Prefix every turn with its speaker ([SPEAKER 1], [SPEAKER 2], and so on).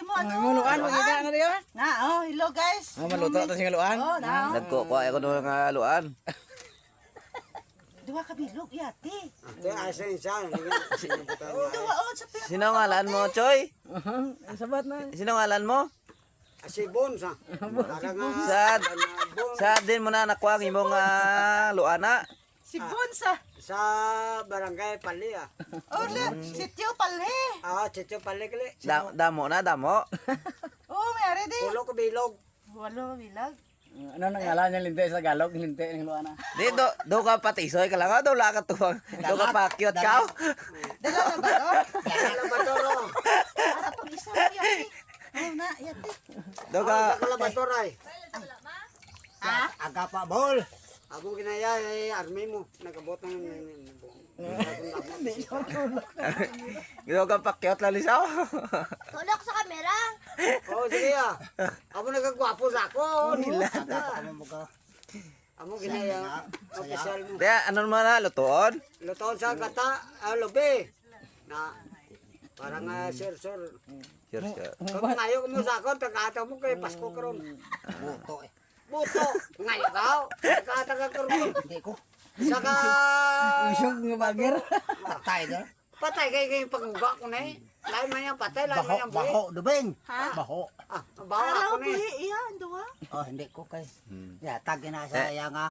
[SPEAKER 1] mo ano.
[SPEAKER 2] Maluan, magiging nga rin yun.
[SPEAKER 1] Na, oh, hello guys.
[SPEAKER 2] Maluto ito sing luan.
[SPEAKER 1] Oh, na.
[SPEAKER 3] Nagkukuha ako ng mga luan.
[SPEAKER 1] Duwa ka bilog, yati.
[SPEAKER 4] Ate, asa isa.
[SPEAKER 1] Duwa, oh, sa pera.
[SPEAKER 3] Sino ngalan mo, Choy?
[SPEAKER 2] Ang sabat na.
[SPEAKER 3] Sino ngalan mo?
[SPEAKER 4] Asibon sa.
[SPEAKER 3] Sa din mo na nakuha ang imong luana.
[SPEAKER 1] Si Bunsa.
[SPEAKER 4] Sa barangay Pali ah.
[SPEAKER 1] Oh, sityo palhe.
[SPEAKER 4] Chicho Pali kali.
[SPEAKER 3] Damo na, damo.
[SPEAKER 1] Oh, mayari di.
[SPEAKER 4] Pulo ko bilog.
[SPEAKER 1] Walo bilag.
[SPEAKER 2] Ano nang ngalan niya linte sa galog, linte ng luan na.
[SPEAKER 3] Di, do ka patisoy ka lang. Do ka tuwang. Do ka pakyot ka.
[SPEAKER 1] Dala na ba to?
[SPEAKER 4] Kala ba toro?
[SPEAKER 1] Para pag isa yati. Oh, na, yati.
[SPEAKER 3] Do ka.
[SPEAKER 4] Kala ba toray?
[SPEAKER 1] Ha?
[SPEAKER 4] Aga pa bol. Ako ginaya ay army mo. Nagabot ng
[SPEAKER 3] Do ka pakyot lang lisaw.
[SPEAKER 5] Tulak sa kamera.
[SPEAKER 4] Oh, sige ah. Ako nagagwapo sa ako.
[SPEAKER 3] Nila.
[SPEAKER 4] Amo ginaya. Official mo.
[SPEAKER 3] Kaya ano naman na, lutoon?
[SPEAKER 4] Lutoon sa kata, lobe. Na parang sir.
[SPEAKER 3] Sure.
[SPEAKER 4] Kung ngayon mo sa ako, tagata mo kay Pasko karon. Buto eh. Buto. Ngayon ka. Tagata ka karon. Hindi ko. Saka
[SPEAKER 2] Isog nga bagir.
[SPEAKER 4] patay na. Patay kay pagmuga ko na eh. Lain man yung patay, lain man yung buhi.
[SPEAKER 6] Baho, dubeng.
[SPEAKER 1] Ha?
[SPEAKER 6] Baho.
[SPEAKER 4] Bawa
[SPEAKER 1] Araw
[SPEAKER 4] ako na eh.
[SPEAKER 1] buhi, iya, duwa.
[SPEAKER 6] Oh, hindi ko kay. Ya, tagi na sa nga.